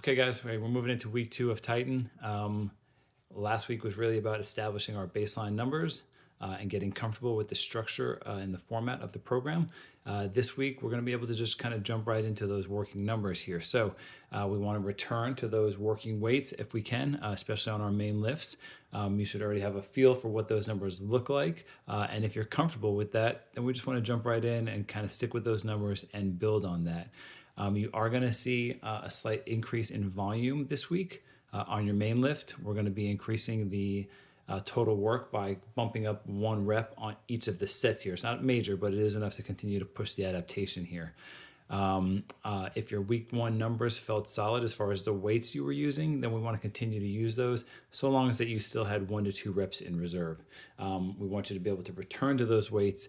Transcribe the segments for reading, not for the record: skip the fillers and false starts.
Okay, guys, we're moving into week 2 of Titan. Last week was really about establishing our baseline numbers and getting comfortable with the structure and the format of the program. This week, we're going to be able to just kind of jump right into those working numbers here. So we want to return to those working weights if we can, especially on our main lifts. You should already have a feel for what those numbers look like. And if you're comfortable with that, then we just want to jump right in and kind of stick with those numbers and build on that. You are going to see a slight increase in volume this week on your main lift. We're going to be increasing the total work by bumping up 1 rep on each of the sets here. It's not major, but it is enough to continue to push the adaptation here. If your week 1 numbers felt solid as far as the weights you were using, then we want to continue to use those so long as that you still had 1 to 2 reps in reserve. We want you to be able to return to those weights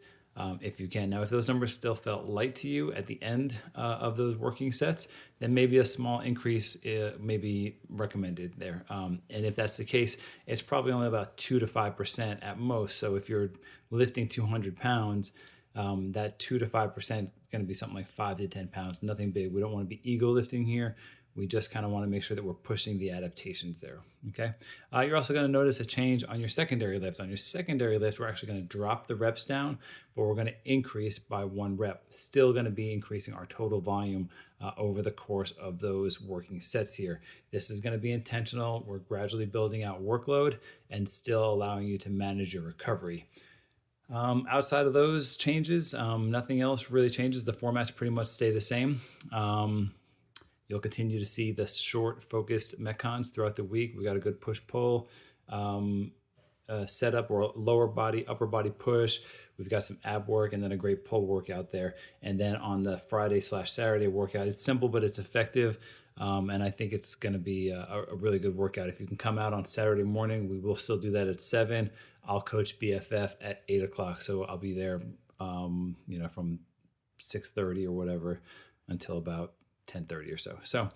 if you can. Now, if those numbers still felt light to you at the end of those working sets, then maybe a small increase may be recommended there. And if that's the case, it's probably only about 2 to 5% at most. So if you're lifting 200 pounds, that 2 to 5% is going to be something like 5 to 10 pounds, nothing big. We don't want to be ego lifting here. We just kind of want to make sure that we're pushing the adaptations there, okay? You're also going to notice a change on your secondary lift. On your secondary lift, we're actually going to drop the reps down, but we're going to increase by 1 rep. Still going to be increasing our total volume over the course of those working sets here. This is going to be intentional. We're gradually building out workload and still allowing you to manage your recovery. Outside of those changes, nothing else really changes. The formats pretty much stay the same. You'll continue to see the short, focused metcons throughout the week. We got a good push-pull setup, or lower body, upper body push. We've got some ab work and then a great pull workout there. And then on the Friday/Saturday workout, it's simple, but it's effective. And I think it's going to be a really good workout. If you can come out on Saturday morning, we will still do that at 7. I'll coach BFF at 8 o'clock. So I'll be there, from 6:30 or whatever until about 10:30 or so. So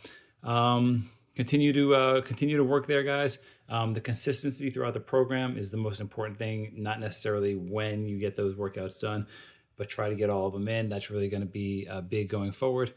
continue to work there, guys. The consistency throughout the program is the most important thing, not necessarily when you get those workouts done, but try to get all of them in. That's really going to be big going forward.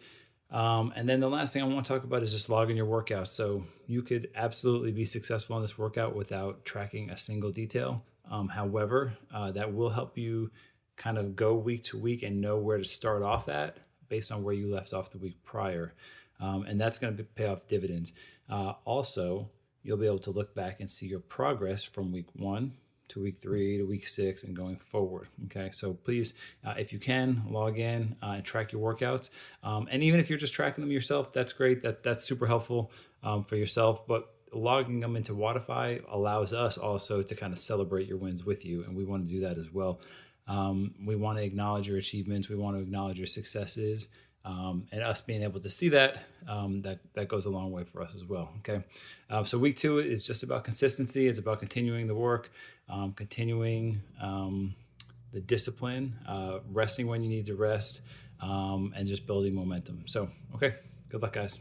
And then the last thing I want to talk about is just logging your workouts. So you could absolutely be successful in this workout without tracking a single detail. However, that will help you kind of go week to week and know where to start off at based on where you left off the week prior. And that's going to pay off dividends. Also, you'll be able to look back and see your progress from week 1 to week 3 to week 6 and going forward. Okay, so please, if you can, log in and track your workouts. And even if you're just tracking them yourself, that's great. That's super helpful for yourself. But logging them into Wodify allows us also to kind of celebrate your wins with you, and we want to do that as well. We want to acknowledge your achievements. We want to acknowledge your successes. And us being able to see that, that goes a long way for us as well. Okay. So week 2 is just about consistency. It's about continuing the work, continuing the discipline, resting when you need to rest, and just building momentum. So, okay. Good luck, guys.